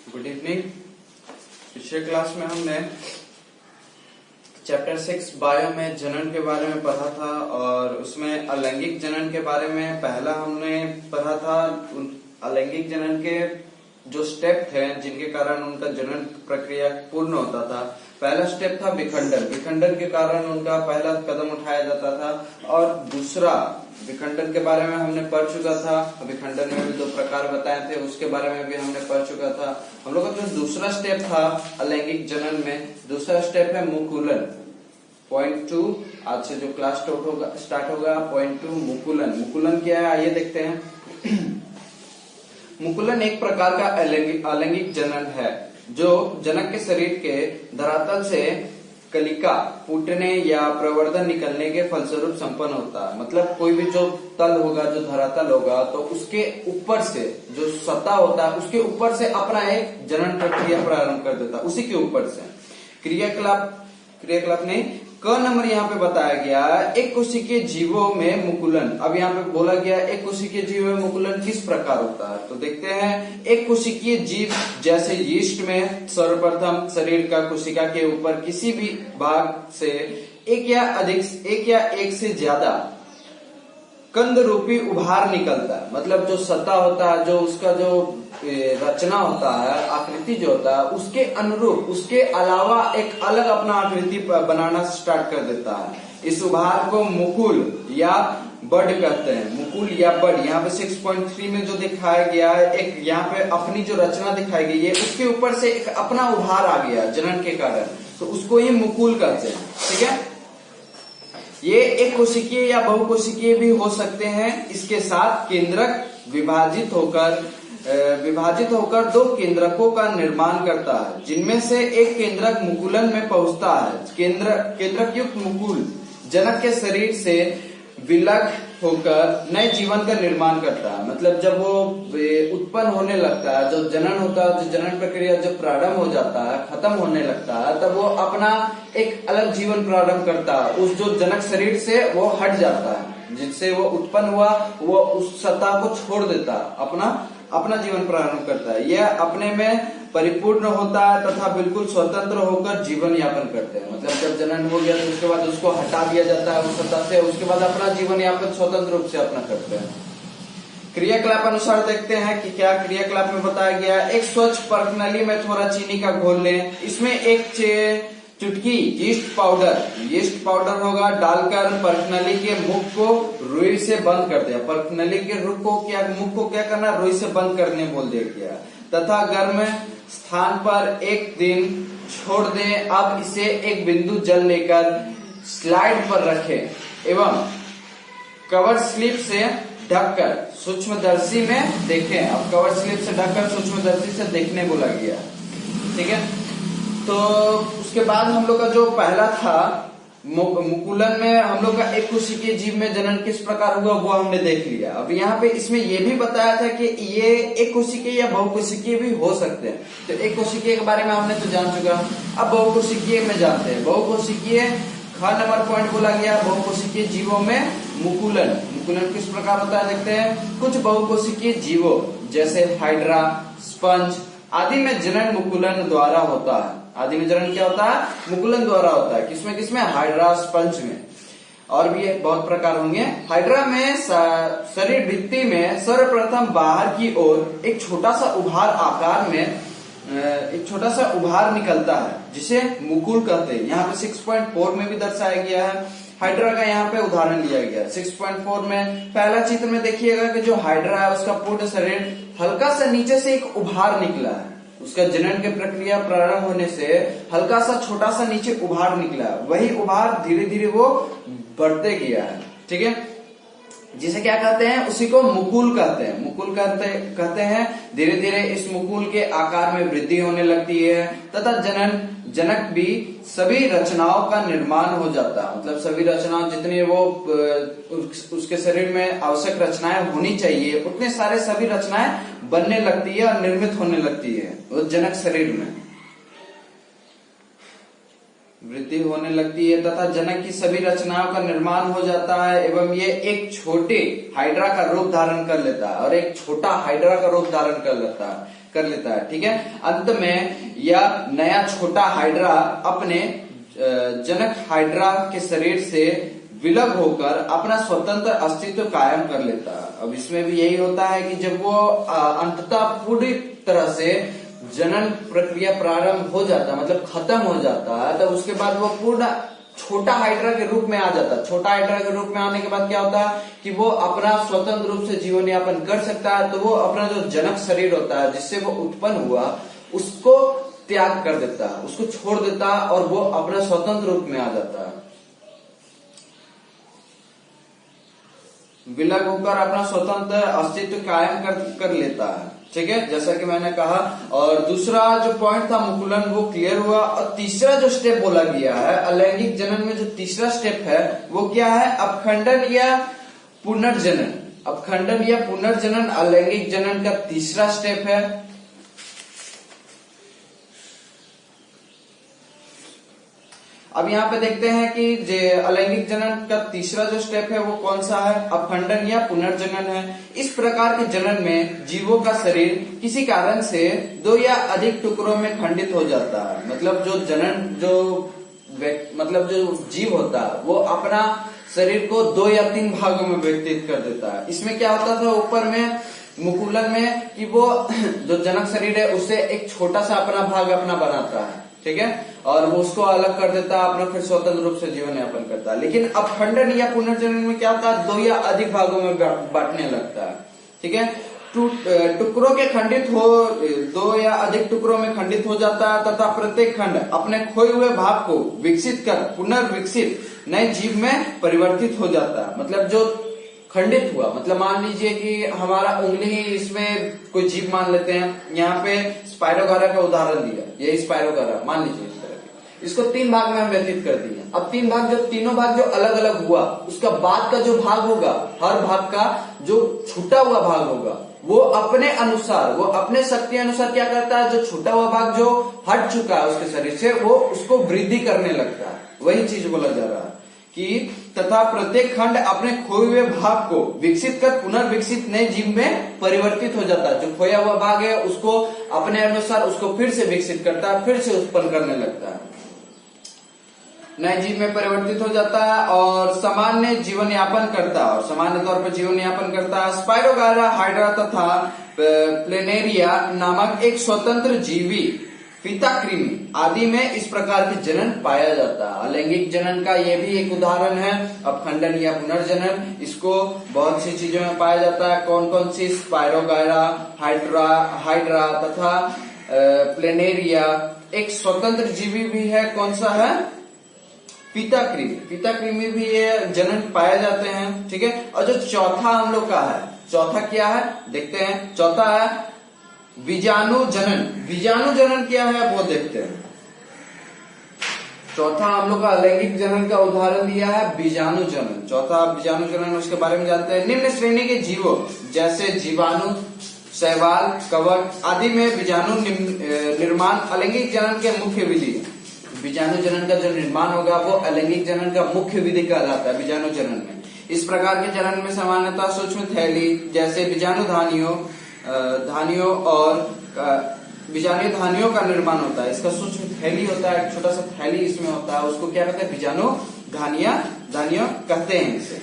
Good evening. पिछले class में हमने चैप्टर 6 बायो में जनन के बारे में पढ़ा था और उसमें अलैंगिक जनन के बारे में पहला हमने पढ़ा था। अलैंगिक जनन के जो स्टेप थे जिनके कारण उनका जनन प्रक्रिया पूर्ण होता था। पहला स्टेप था विखंडन। विखंडन के कारण उनका पहला कदम उठाया जाता था। और दूसरा विखंडन के बारे में हमने पढ़ चुका था। विखंडन में भी 2 प्रकार बताए थे, उसके बारे में भी हमने पढ़ चुका था। हम लोग का जो दूसरा स्टेप था अलैंगिक जनन में, दूसरा स्टेप है मुकुलन। पॉइंट 2 आज से जो क्लास स्टार्ट होगा पॉइंट 2 मुकुलन। मुकुलन क्या है आइए देखते हैं। मुकुलन एक प्रकार का अलैंगिक जनन है जो जनक के शरीर के धरातल से कलिका फूटने या प्रवर्धन निकलने के फलस्वरूप संपन्न होता है। मतलब कोई भी जो तल होगा, जो धरातल होगा, तो उसके ऊपर से जो सतह होता है उसके ऊपर से अपना एक जनन प्रक्रिया प्रारंभ कर देता है। उसी के ऊपर से क्रियाकलाप नहीं। क नंबर यहाँ पे बताया गया एक कोशिकीय जीवों में मुकुलन। अब यहाँ पे बोला गया एक कोशिकीय जीव में मुकुलन किस प्रकार होता है, तो देखते हैं। एक कोशिकीय जीव जैसे यीस्ट में सर्वप्रथम शरीर का कोशिका के ऊपर किसी भी भाग से एक या एक से ज्यादा कंद रूपी उभार निकलता है। मतलब जो सतह होता है, जो उसका जो रचना होता है, आकृति जो होता है, उसके अनुरूप उसके अलावा एक अलग अपना आकृति बनाना स्टार्ट कर देता है। इस उभार को मुकुल या बड कहते हैं। मुकुल या बड। यहाँ पे 6.3 में जो दिखाया गया है, एक यहाँ पे अपनी जो रचना दिखाई गई है उसके ऊपर से एक अपना उभार आ गया जनन के कारण, तो उसको ही मुकुल कहते हैं। ठीक है, ये एक कोशिकीय या बहुकोशिकीय भी हो सकते हैं। इसके साथ केंद्रक विभाजित होकर 2 केंद्रकों का निर्माण करता है, जिनमें से एक केंद्रक मुकुलन में पहुंचता है। केंद्रक युक्त मुकुल जनक के शरीर से विलग होकर नए जीवन का निर्माण करता है। मतलब जब वो उत्पन्न होने लगता है, जो जनन होता है, जो जनन प्रक्रिया जब प्रारंभ हो जाता है, खत्म होने लगता है, तब वो अपना एक अलग जीवन प्रारंभ करता है। उस जो जनक शरीर से वो हट जाता है, जिससे वो उत्पन्न हुआ, वो उस सत्ता को छोड़ देता है, अपना जीवन प्रारंभ करता है। यह अपने में परिपूर्ण होता है तथा बिल्कुल स्वतंत्र होकर जीवन यापन करते हैं। मतलब जब जनन हो गया तो उसके बाद उसको हटा दिया जाता है उस सत्ता से, उसके बाद अपना जीवन यापन स्वतंत्र रूप से अपना करते हैं। क्रियाकलाप अनुसार देखते हैं कि क्या क्रियाकलाप में बताया गया। एक स्वच्छ परखनली में थोड़ा चीनी का घोल लें, इसमें एक चुटकी यीस्ट पाउडर होगा डालकर परखनली के मुख को रुई से बंद कर दिया। परखनली के मुख को क्या करना, रुई से बंद करने बोल दिया गया। तथा गर्म स्थान पर 1 दिन छोड़ दें। अब इसे एक बिंदु जल लेकर स्लाइड पर रखें एवं कवर स्लिप से ढककर सूक्ष्मदर्शी में देखें। अब कवर स्लिप से ढककर सूक्ष्मदर्शी से देखने बोला गया। ठीक है, तो उसके बाद हम लोग का जो पहला था मुकुलन में हम लोग का एक कोशिकीय जीव में जनन किस प्रकार हुआ वो हमने देख लिया। अब यहाँ पे इसमें ये भी बताया था कि ये एक कोशिकीय या बहुकोशिकीय भी हो सकते हैं। तो एक कोशिकीय के बारे में हमने तो जान चुका। अब बहुकोशिकीय में जानते हैं। बहुकोशिकीय ख नंबर पॉइंट बोला गया बहुकोशिकीय जीवों में मुकुलन किस प्रकार होता है देखते हैं। कुछ बहुकोशिकीय जीवों जैसे हाइड्रा, स्पंज आदि में जनन मुकुलन द्वारा होता है। आदि में जनन क्या होता है, मुकुलन द्वारा होता है। किसमें हाइड्रा, स्पंज में। और भी बहुत प्रकार होंगे। हाइड्रा में शरीर भित्ति में सर्वप्रथम बाहर की ओर एक छोटा सा उभार आकार में एक छोटा सा उभार निकलता है, जिसे मुकुल कहते हैं। यहाँ पे 6.4 में भी दर्शाया गया है। हाइड्रा का यहाँ पे उदाहरण लिया गया है। 6.4 में पहला चित्र में देखिएगा कि जो हाइड्रा है उसका पूर्ण शरीर हल्का सा नीचे से एक उभार निकला है। उसका जनन की प्रक्रिया प्रारंभ होने से हल्का सा छोटा सा नीचे उभार निकला है। वही उभार धीरे धीरे वो बढ़ते गया है। ठीक है, जिसे क्या कहते हैं, उसी को मुकुल कहते हैं। मुकुल कहते हैं। धीरे धीरे इस मुकुल के आकार में वृद्धि होने लगती है तथा जनक भी सभी रचनाओं का निर्माण हो जाता है। मतलब सभी रचनाओं जितनी वो उसके शरीर में आवश्यक रचनाएं होनी चाहिए उतने सारे सभी रचनाएं बनने लगती है और निर्मित होने लगती है उस जनक शरीर में। वृद्धि होने लगती है तथा जनक की सभी रचनाओं का निर्माण हो जाता है एवं ये एक छोटे हाइड्रा का रूप धारण कर लेता है और एक छोटा हाइड्रा का रूप धारण कर लेता है। ठीक है, अंत में यह नया छोटा हाइड्रा अपने जनक हाइड्रा के शरीर से विलग होकर अपना स्वतंत्र अस्तित्व कायम कर लेता है। अब इसमें भी यही होता है कि जब वो अंततः पूरी तरह से जनन प्रक्रिया प्रारंभ हो जाता है, मतलब खत्म हो जाता है, तो उसके बाद वो पूर्ण छोटा हाइड्रा के रूप में आ जाता है। छोटा हाइड्रा के रूप में आने के बाद क्या होता है कि वो अपना स्वतंत्र रूप से जीवन यापन कर सकता है। तो वो अपना जो जनक शरीर होता है जिससे वो उत्पन्न हुआ उसको त्याग कर देता है, उसको छोड़ देता है और वो अपना स्वतंत्र रूप में आ जाता है, विलग होकर अपना स्वतंत्र अस्तित्व कायम कर लेता है। ठीक है, जैसा कि मैंने कहा। और दूसरा जो पॉइंट था मुकुलन वो क्लियर हुआ। और तीसरा जो स्टेप बोला गया है अलैंगिक जनन में, जो तीसरा स्टेप है वो क्या है? अपखंडन या पुनर्जनन। अपखंडन या पुनर्जनन अलैंगिक जनन का तीसरा स्टेप है। अब यहाँ पे देखते हैं कि जो अलैंगिक जनन का तीसरा जो स्टेप है वो कौन सा है? अपखंडन या पुनर्जनन है। इस प्रकार के जनन में जीवों का शरीर किसी कारण से 2 या अधिक टुकड़ों में खंडित हो जाता है। मतलब जो जीव होता है वो अपना शरीर को 2 या 3 भागों में विभाजित कर देता है। इसमें क्या होता था ऊपर में मुकुलन में कि वो जो जनक शरीर है उससे एक छोटा सा अपना भाग अपना बनाता है। ठीक है, और वो उसको अलग कर देता है, अपना फिर स्वतंत्र रूप से जीवन यापन करता है। लेकिन अपखंडन या पुनर्जनन में क्या होता है? 2 या अधिक भागों में बांटने लगता है। ठीक है, टुकड़ों के खंडित हो 2 या अधिक टुकड़ों में खंडित हो जाता है तथा प्रत्येक खंड अपने खोए हुए भाग को विकसित कर पुनर्विकसित नए जीव में परिवर्तित हो जाता है। मतलब जो खंडित हुआ, मतलब मान लीजिए कि हमारा उंगली ही इसमें कोई जीव मान लेते हैं, यहाँ पे स्पाइरोगारा का उदाहरण दिया, यही स्पाइरोगारा मान लीजिए इस तरह की। इसको 3 भाग में हम व्यतीत कर दिए। अब 3 भाग, जो तीनों भाग जो अलग अलग हुआ उसका बाद का जो भाग होगा, हर भाग का जो छूटा हुआ भाग होगा वो अपने अनुसार, वो अपने शक्ति अनुसार क्या करता है? जो छूटा हुआ भाग जो हट चुका है उसके शरीर से वो उसको वृद्धि करने लगता है। वही चीज बोला जा रहा है कि तथा प्रत्येक खंड अपने खोए हुए भाग को विकसित कर पुनर्विकसित नए जीव में परिवर्तित हो जाता है। जो खोया हुआ भाग है उसको अपने अनुसार उसको फिर से विकसित करता है, फिर से उत्पन्न करने लगता है, नए जीव में परिवर्तित हो जाता है और सामान्य जीवन यापन करता है। और सामान्य तौर पर जीवन यापन करता है। स्पाइरोगारा, हाइड्रा तथा प्लेनेरिया नामक एक स्वतंत्र जीवी फीता कृमि आदि में इस प्रकार के जनन पाया जाता है। अलैंगिक जनन का ये भी एक उदाहरण है, अपखंडन या पुनर्जनन। इसको बहुत सी चीजों में पाया जाता है। कौन कौन सी? स्पाइरोगारा, हाइड्रा तथा प्लेनेरिया। एक स्वतंत्र जीवी भी है, कौन सा है? फीता कृमि भी ये जनन पाए जाते हैं। ठीक है, और जो चौथा हम लोग का है, चौथा क्या है देखते हैं। चौथा है बीजाणु जनन। बीजाणु जनन क्या है वो देखते हैं। चौथा हम लोग का अलैंगिक जनन का उदाहरण दिया है बीजाणु जनन। चौथा बीजाणु जनन, उसके बारे में जानते हैं। निम्न श्रेणी के जीवों जैसे जीवाणु, शैवाल, कवक आदि में बीजाणु निर्माण अलैंगिक जनन के मुख्य विधि है। बीजाणु जनन का जो निर्माण होगा वो अलैंगिक जनन का मुख्य विधि कहलाता है। बीजाणु जनन में इस प्रकार के जनन में सामान्यतः सूक्ष्म थैली जैसे बीजाणु धानियों और बीजाणु धानियों का निर्माण होता है। इसका सूक्ष्म थैली होता है, छोटा सा थैली इसमें होता है, उसको क्या कहते हैं? बीजाणु धानियों कहते हैं इसे।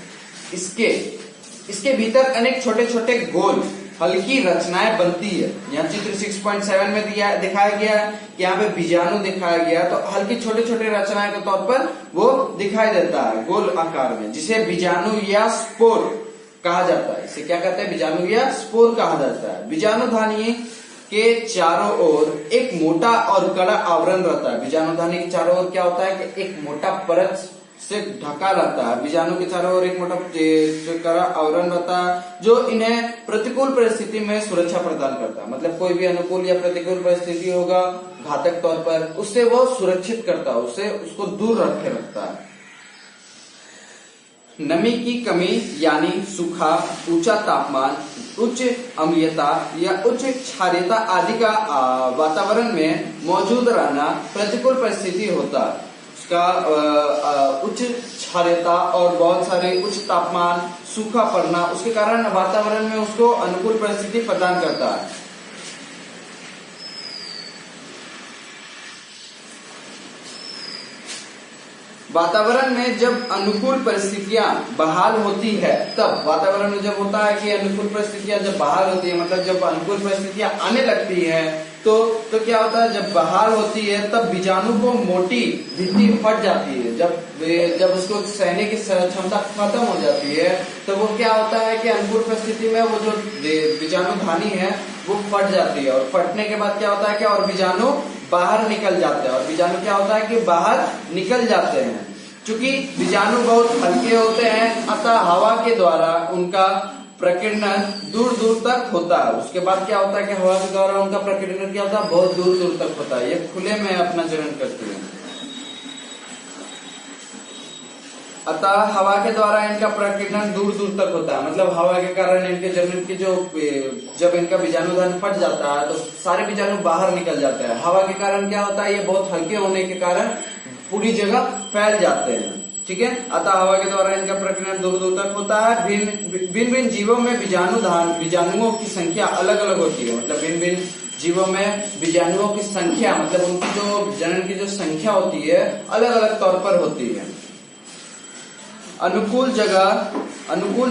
इसके भीतर अनेक छोटे छोटे गोल हल्की रचनाएं बनती है। यहाँ चित्र 6.7 में दिखाया गया है कि यहाँ पे बीजाणु दिखाया गया है, तो हल्की छोटे छोटे रचनाएं के तौर पर वो दिखाई देता है गोल आकार में, जिसे बीजाणु या स्पोर कहा जाता है। इसे क्या कहते हैं? बीजाणु या स्पोर कहा जाता है। बीजाणु धानी के चारों ओर एक मोटा और कड़ा आवरण रहता है। बीजाणु धानी के चारों ओर क्या होता है कि एक मोटा परत से ढका रहता है। बीजाणु के चारों ओर एक मोटा कड़ा आवरण रहता है जो इन्हें प्रतिकूल परिस्थिति में सुरक्षा प्रदान करता है। मतलब कोई भी अनुकूल या प्रतिकूल परिस्थिति होगा घातक तौर पर, उससे वो सुरक्षित करता है, उससे उसको दूर रखे रखता है। नमी की कमी यानी सूखा, ऊंचा तापमान, उच्च अम्लीयता या उच्च क्षारीयता आदि का वातावरण में मौजूद रहना प्रतिकूल परिस्थिति होता है। उसका उच्च क्षारीयता और बहुत सारे उच्च तापमान, सूखा पड़ना, उसके कारण वातावरण में उसको अनुकूल परिस्थिति प्रदान करता है। वातावरण में जब अनुकूल परिस्थितियां बहाल होती है, तब वातावरण में जब होता है कि अनुकूल परिस्थितियां जब बहाल होती है, मतलब जब अनुकूल परिस्थितियां आने लगती है, तो क्या होता है, जब बहाल होती है तब बीजाणु को मोटी भित्ति फट जाती है। जब उसको सहने की क्षमता खत्म हो जाती है, तो वो क्या होता है कि अनुकूल परिस्थिति में वो जो बीजाणु धानी है वो फट जाती है, और फटने के बाद क्या होता है कि और बीजाणु बाहर निकल जाते हैं, और बीजाणु क्या होता है कि बाहर निकल जाते हैं। चूंकि बीजाणु बहुत हल्के होते हैं, अतः हवा के द्वारा उनका प्रकीर्णन दूर दूर तक होता है। उसके बाद क्या होता है कि हवा के द्वारा उनका प्रकीर्णन क्या होता है, बहुत दूर दूर तक होता है। ये खुले में अपना जनन करती है, अतः हवा के द्वारा इनका प्रकीर्णन दूर दूर तक होता है। मतलब हवा के कारण इनके जनन की जब इनका बीजाणु धन फट जाता है तो सारे बीजाणु बाहर निकल जाते हैं। हवा के कारण क्या होता है, ये बहुत हल्के होने के कारण पूरी जगह फैल जाते हैं। ठीक है, अतः हवा के द्वारा इनका प्रकीर्णन दूर दूर तक होता है। भिन्न भिन्न जीवों में बीजाणुओं की संख्या अलग अलग होती है। मतलब भिन्न भिन्न जीवों में बीजाणुओं की संख्या, मतलब उनकी जो जनन की जो संख्या होती है अलग अलग तौर पर होती है। अनुकूल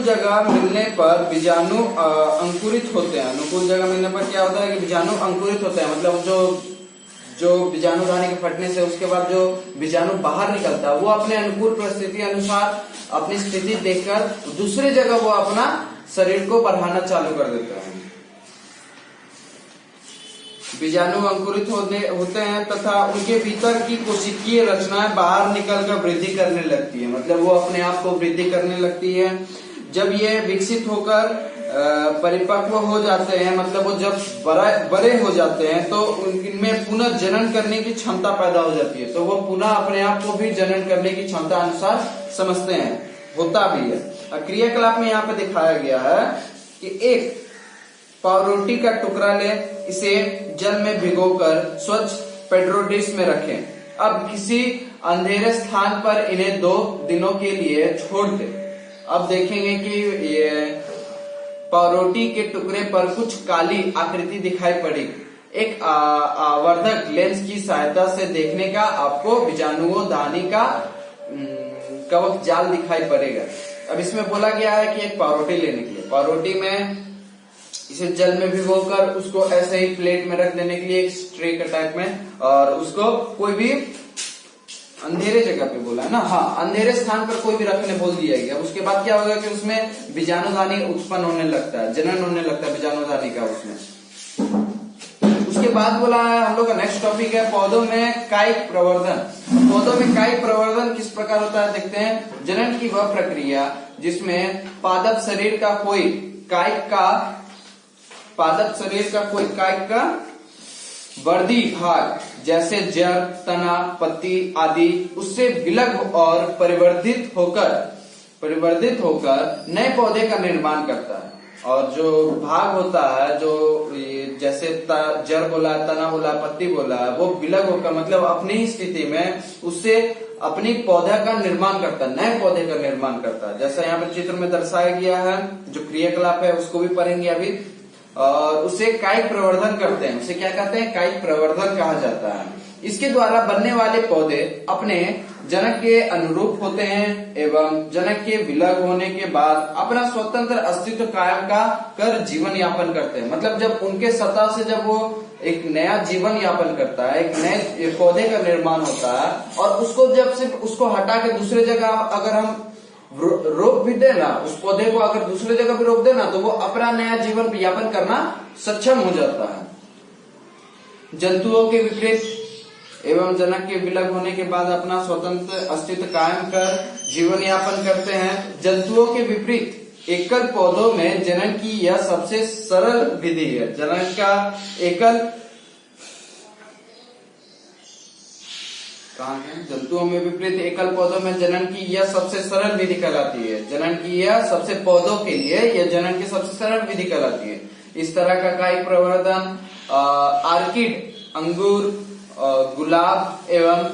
जगह मिलने पर बीजाणु अंकुरित होते हैं। अनुकूल जगह मिलने पर क्या होता है कि बीजाणु अंकुरित होते हैं। मतलब जो बीजाणु धानी के फटने से उसके बाद जो बीजाणु बाहर निकलता है, वो अपने अनुकूल परिस्थिति अनुसार अपनी स्थिति देखकर दूसरी जगह वो अपना शरीर को बढ़ाना चालू कर देता है। बीजाणु अंकुरित होते हैं तथा उनके भीतर की कोशिकीय रचनाएं बाहर निकलकर वृद्धि करने लगती है। मतलब वो अपने आप को वृद्धि करने लगती है। जब ये विकसित होकर परिपक्व हो जाते हैं, मतलब वो जब बड़े हो जाते हैं, तो इनमें पुनः जनन करने की क्षमता पैदा हो जाती है। तो वो पुनः अपने आप को भी जनन करने की क्षमता अनुसार समझते हैं, होता भी है। क्रियाकलाप में यहाँ पे दिखाया गया है कि एक पावरोटी का टुकड़ा ले, इसे जल में भिगोकर स्वच्छ पेट्रो डिश में रखें। अब किसी अंधेरे स्थान पर इन्हें 2 दिनों के लिए छोड़ दें। अब देखेंगे कि ये पावरोटी के टुकड़े पर कुछ काली आकृति दिखाई पड़ेगी। एक आवर्धक लेंस की सहायता से देखने का आपको बीजाणुओं धानी का कवक जाल दिखाई पड़ेगा। अब इसमें बोला गया है कि एक पावरोटी लेने के लिए, पावरोटी में इसे जल में भिगोकर उसको ऐसे ही प्लेट में रख देने के लिए, एक ट्रे का टाइप में, और उसको कोई भी अंधेरे जगह पे बोला है ना, हाँ, अंधेरे स्थान पर कोई भी रखने बोल दिया गया। उसके बाद क्या होगा कि उसमें बीजाणुधानी उत्पन्न होने लगता है, जनन होने लगता है बीजाणुधानी का उसमें। उसके बाद बोला है हम लोग का नेक्स्ट टॉपिक है पौधों में कायिक प्रवर्धन। पौधों में कायिक प्रवर्धन किस प्रकार होता है देखते हैं। जनन की वह प्रक्रिया जिसमें पादप शरीर का कोई कायिक का वर्दी भाग जैसे जड़, तना, पत्ती आदि उससे विलग और परिवर्धित होकर नए पौधे का निर्माण करता है। और जो भाग होता है, जो जैसे जड़ बोला, तना बोला, पत्ती बोला, वो विलग होकर मतलब अपनी ही स्थिति में उससे अपनी पौधा का निर्माण करता है, नए पौधे का निर्माण करता है। जैसा यहाँ पर चित्र में दर्शाया गया है, जो क्रियाकलाप है उसको भी पढ़ेंगे अभी। और उसे कायिक प्रवर्धन करते हैं। उसे क्या कहते हैं, कायिक प्रवर्धन कहा जाता है। इसके द्वारा बनने वाले पौधे अपने जनक के अनुरूप होते हैं एवं जनक के विलग होने के बाद अपना स्वतंत्र अस्तित्व कायम कर जीवन यापन करते हैं। मतलब जब उनके सतह से जब वो एक नया जीवन यापन करता है, एक नए पौधे का निर्माण होता है, और उसको जब से उसको हटा के दूसरे जगह अगर हम रोप भी देना, उस पौधे को अगर दूसरे जगह भी रोप देना, तो वो अपना नया जीवन यापन करना सक्षम हो जाता है। जंतुओं के विपरीत एवं जनक के विलग होने के बाद अपना स्वतंत्र अस्तित्व कायम कर जीवन यापन करते हैं। जंतुओं के विपरीत एकल पौधों में जनन की यह सबसे सरल विधि है। जनन का जंतुओं में विपरीत एकल पौधों में जनन की यह सबसे सरल विधि कहलाती है। जनन की यह सबसे पौधों के लिए यह जनन की सबसे सरल विधि कहलाती है। इस तरह का कायिक प्रवर्धन आर्किड, अंगूर, गुलाब एवं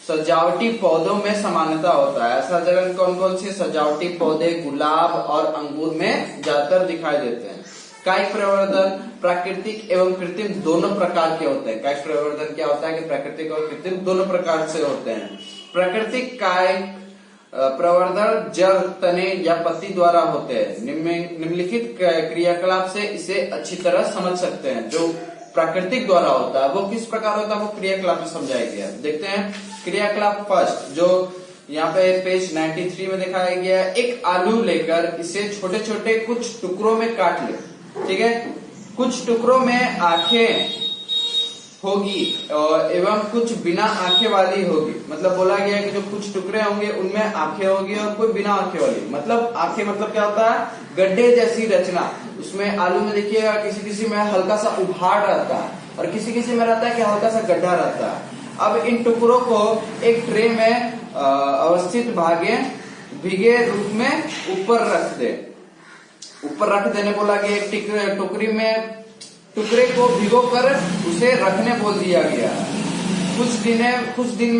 सजावटी पौधों में समानता होता है। ऐसा जगह कौन कौन से सजावटी पौधे गुलाब और अंगूर में ज्यादातर दिखाई देते हैं। कायिक प्रवर्धन प्राकृतिक एवं कृत्रिम दोनों प्रकार के होते हैं। कायिक प्रवर्धन क्या होता है कि प्राकृतिक और कृत्रिम दोनों प्रकार से होते हैं। प्राकृतिक कायिक प्रवर्धन जड़, तने या पत्ती द्वारा होते हैं। निम्नलिखित क्रियाकलाप से इसे अच्छी तरह समझ सकते हैं। जो प्राकृतिक द्वारा होता है वो किस प्रकार होता है, वो क्रियाकलाप में समझाया गया है। देखते हैं क्रियाकलाप फर्स्ट, जो यहाँ पे पेज 93 में दिखाया गया है। एक आलू लेकर इसे छोटे छोटे कुछ टुकड़ों में काट ले, ठीक है। कुछ टुकड़ों में आंखें होगी एवं कुछ बिना आंखें वाली होगी। मतलब बोला गया है कि जो कुछ टुकड़े होंगे उनमें आंखें होगी और कोई बिना आंखें वाली। मतलब आंखें मतलब क्या होता है, गड्ढे जैसी रचना। उसमें आलू में देखिएगा किसी किसी में हल्का सा उभाड़ रहता है और किसी किसी में रहता है कि हल्का सा गड्ढा रहता है। अब इन टुकड़ों को एक ट्रे में अवस्थित भीगे रूप में ऊपर रख दे। ऊपर रख देने बोला गया। एक टोकरी में टुकड़े को भिगो कर उसे रखने बोल दिया गया। कुछ दिन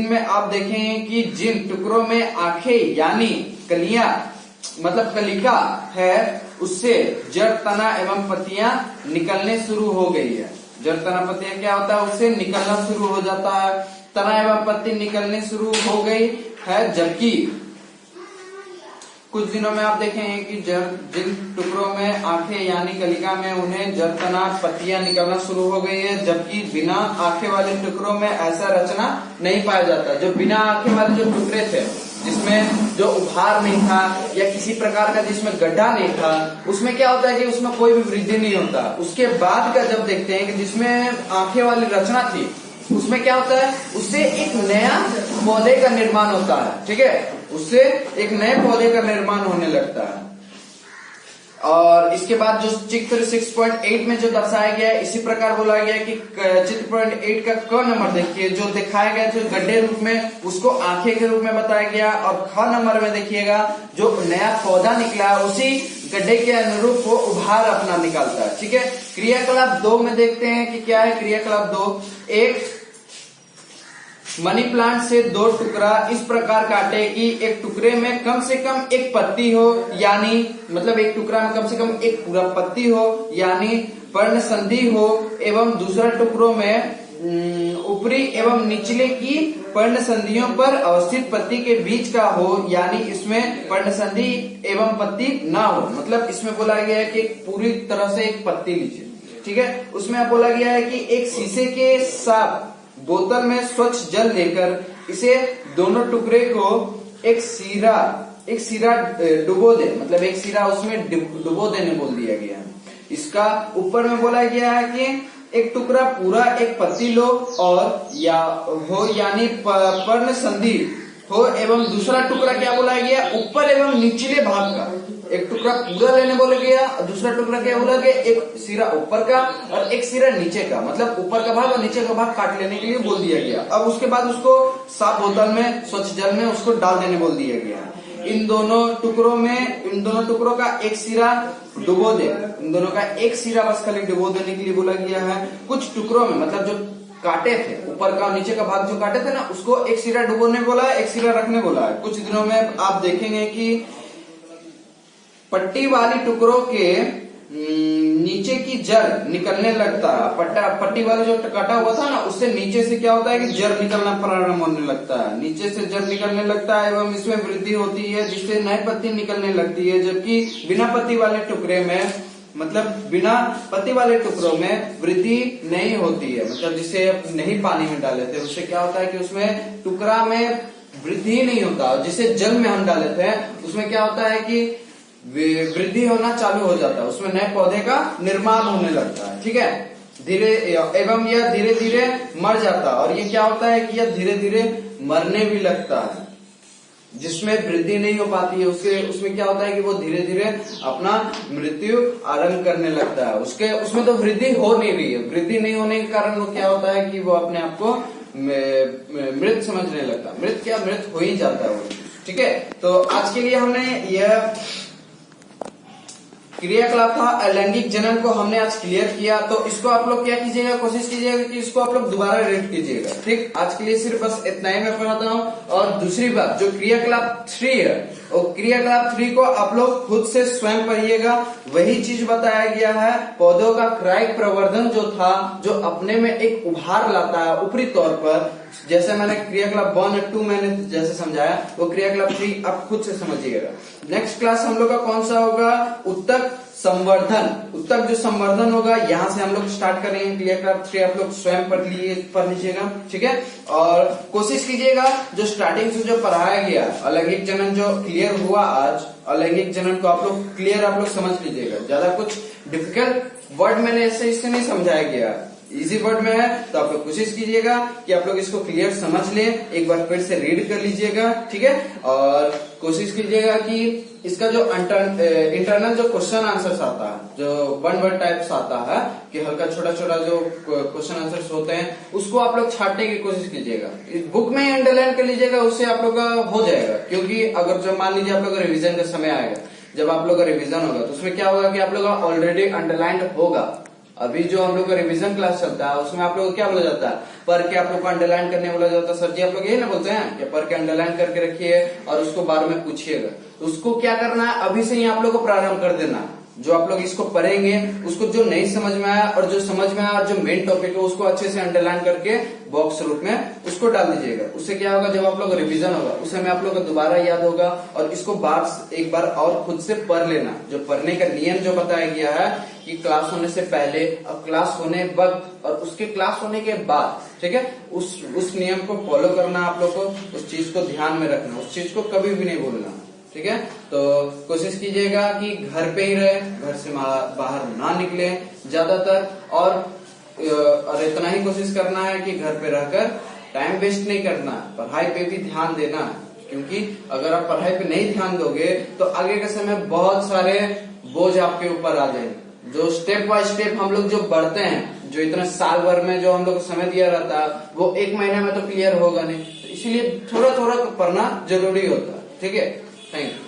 में आप देखेंगे कि जिन टुकड़ों में आंखें यानी कलियां मतलब कलिका है, उससे जड़, तना एवं पत्तियां निकलने शुरू हो गई है। जड़, तना, पत्तियां क्या होता है, उससे निकलना शुरू हो जाता है। तना एवं पत्ती निकलने शुरू हो गई है। जबकि कुछ दिनों में आप देखेंगे कि जिन टुकड़ों में आंखें यानी कलिका में उन्हें जड़, तना, पत्तियां निकलना शुरू हो गई है। जबकि बिना आंखें वाले टुकड़ों में ऐसा रचना नहीं पाया जाता। जो बिना आंखें वाले जो टुकड़े थे, जिसमें जो उभार नहीं था या किसी प्रकार का जिसमें गड्ढा नहीं था, उसमें क्या होता है कि उसमें कोई भी वृद्धि नहीं होता। उसके बाद का जब देखते हैं कि जिसमें आंखें वाली रचना थी, उसमें क्या होता है, उससे एक नया पौधे का निर्माण होता है, ठीक है। उससे एक नए पौधे का निर्माण होने लगता है। और इसके बाद जो चित्र 6.8 में जो दर्शाया गया है, इसी प्रकार बोला गया है कि चित्र 8 का क नंबर देखिए, जो दिखाया गया जो गड्ढे रूप में, उसको आंखें के रूप में बताया गया। और ख नंबर में देखिएगा जो नया पौधा निकला है, उसी गड्ढे के अनुरूप वो उभार अपना निकालता है, ठीक है। क्रियाकलाप 2 में देखते हैं कि क्या है क्रियाकलाप 2। एक मनी प्लांट से 2 टुकड़ा इस प्रकार काटे कि एक टुकड़े में कम से कम एक पत्ती हो, यानी मतलब एक टुकड़ा में कम से कम एक पूरा पत्ती हो, यानी पर्ण संधि हो, एवं दूसरा टुकड़ों में ऊपरी एवं निचले की पर्ण संधियों पर अवस्थित पत्ती के बीच का हो, यानी इसमें पर्ण संधि एवं पत्ती ना हो। मतलब इसमें बोला गया है कि पूरी तरह से एक पत्ती लीजिए, ठीक है। उसमें बोला गया है कि एक शीशे के साथ बोतल में स्वच्छ जल लेकर इसे दोनों टुकड़े को एक सिरा डुबो दे। मतलब एक सिरा उसमें डुबो देने बोल दिया गया है। इसका ऊपर में बोला गया है कि एक टुकड़ा पूरा एक पत्ती लो और या हो, यानी पर्ण संधि हो, एवं दूसरा टुकड़ा क्या बोला गया, ऊपर एवं निचले भाग का। एक टुकड़ा पूरा लेने बोला गया, दूसरा टुकड़ा क्या बोला गया, एक सिरा ऊपर का और एक सिरा नीचे का। मतलब ऊपर का भाग और नीचे का भाग काट लेने के लिए बोल दिया गया। अब उसके बाद उसको साफ बोतल में स्वच्छ जल में उसको डाल देने बोल दिया गया। इन दोनों टुकड़ों का एक सिरा डुबो दे। इन दोनों का एक सिरा बस खाली डुबो देने के लिए बोला गया है। कुछ टुकड़ों में मतलब जो काटे थे, ऊपर का और नीचे का भाग जो काटे थे ना, उसको एक सिरा डुबोने बोला है, एक सिरा रखने बोला है। कुछ दिनों में आप देखेंगे कि पट्टी वाली टुकड़ों के नीचे की जड़ निकलने लगता है। पट्टी वाला जो कटा हुआ था ना, उससे नीचे से क्या होता है कि जड़ निकलना प्रारंभ होने लगता है। नीचे से जड़ निकलने लगता है एवं इसमें वृद्धि होती है, जिससे नई पत्ती निकलने लगती है। जबकि बिना पत्ती वाले टुकड़े में मतलब बिना पत्ती वाले टुकड़ों में वृद्धि नहीं होती है। मतलब जिसे नहीं पानी में डाले थे, उससे क्या होता है कि उसमें टुकड़ा में वृद्धि नहीं होता। जिसे जल में हम डाले थे, उसमें क्या होता है कि वृद्धि होना चालू हो जाता है, उसमें नए पौधे का निर्माण होने लगता है, ठीक है। एवं यह धीरे धीरे मर जाता है। और ये क्या होता है कि यह धीरे धीरे मरने भी लगता है। जिसमें वृद्धि नहीं हो पाती है, उसमें क्या होता है कि वो धीरे धीरे अपना मृत्यु आरंभ करने लगता है। उसमें तो वृद्धि हो नहीं रही है। वृद्धि नहीं होने के कारण वो क्या होता है कि वो अपने आप को मृत समझने लगता है। मृत हो ही जाता है वो, ठीक है। तो आज के लिए हमने यह क्रियाकलाप था अलैंगिक जनन को हमने आज क्लियर किया, तो इसको आप लोग क्या कीजिएगा, कोशिश कीजिएगा कि इसको आप लोग दोबारा रीड कीजिएगा। ठीक, आज के लिए सिर्फ बस इतना ही मैं पढ़ाता हूँ। और दूसरी बात, जो क्रियाकलाप 3 है, और क्रियाकलाप 3 को आप लोग खुद से स्वयं पढ़िएगा। वही चीज बताया गया है, पौधों का क्राइक प्रवर्धन जो था, जो अपने में एक उभार लाता है ऊपरी तौर पर, जैसे मैंने क्रियाकलाप 1 और 2 मैंने जैसे समझाया, वो क्रियाकलाप 3 आप खुद से समझिएगा। नेक्स्ट क्लास हम लोग का कौन सा होगा, उत्तक संवर्धन। उत्तक जो संवर्धन होगा, यहाँ से हम लोग स्टार्ट करेंगे। क्रियाकलाप 3 आप लोग स्वयं पढ़ लीजिएगा, ठीक है। और कोशिश कीजिएगा जो स्टार्टिंग से जो पढ़ाया गया अलैंगिक जनन जो क्लियर हुआ आज, अलैंगिक जनन को आप लोग क्लियर आप लोग समझ लीजिएगा। ज्यादा कुछ डिफिकल्ट वर्ड मैंने ऐसे इससे नहीं समझाया गया, इजी वर्ड में है, तो आप लोग कोशिश कीजिएगा कि आप लोग इसको क्लियर समझ लें। एक बार फिर से रीड कर लीजिएगा, ठीक है। और कोशिश कीजिएगा कि इसका जो इंटरनल जो क्वेश्चन आंसर्स आता है, जो 1 वर्ड टाइप्स आता है, कि हल्का छोटा छोटा जो क्वेश्चन आंसर्स होते हैं, उसको आप लोग छांटने की कोशिश कीजिएगा। बुक में ही अंडरलाइन कर लीजिएगा, उससे आप लोग का हो जाएगा। क्योंकि अगर जो मान लीजिए आप लोग का रिविजन का समय आएगा, जब आप लोग का रिविजन होगा, तो उसमें क्या होगा कि आप लोग का ऑलरेडी अंडरलाइन होगा। अभी जो हम लोग का रिवीजन क्लास चलता है, उसमें आप लोग को क्या बोला जाता है, पर के आप लोग को अंडरलाइन करने बोला जाता है। सर जी आप लोग यही ना बोलते हैं कि पर के अंडरलाइन करके रखिए और उसको बाद में पूछिएगा। तो उसको क्या करना है, अभी से ही आप लोग को प्रारंभ कर देना है। जो आप लोग इसको पढ़ेंगे, उसको जो नहीं समझ में आया और जो समझ में आया और जो मेन टॉपिक है, उसको अच्छे से अंडरलाइन करके बॉक्स रूप में उसको डाल दीजिएगा। उससे क्या होगा, जब आप लोग रिवीजन होगा, उस समय आप लोग को दोबारा याद होगा। और इसको एक बार और खुद से पढ़ लेना। जो पढ़ने का नियम जो बताया गया है कि क्लास होने से पहले और क्लास होने वक्त और उसके क्लास होने के बाद, ठीक है, उस नियम को फॉलो करना आप लोग को, उस चीज को ध्यान में रखना, उस चीज को कभी भी नहीं भूलना, ठीक है। तो कोशिश कीजिएगा कि घर पे ही रहे, घर से बाहर ना निकले ज्यादातर। और इतना ही कोशिश करना है कि घर पे रहकर टाइम वेस्ट नहीं करना, पढ़ाई पे भी ध्यान देना। क्योंकि अगर आप पढ़ाई पे नहीं ध्यान दोगे तो आगे के समय बहुत सारे बोझ आपके ऊपर आ जाएंगे। जो स्टेप बाय स्टेप हम लोग जो बढ़ते हैं, जो इतना साल भर में जो हम लोग को समय दिया रहता है, वो 1 महीने में तो क्लियर होगा नहीं। तो इसलिए थोड़ा थोड़ा पढ़ना जरूरी होता है, ठीक है। Thank you.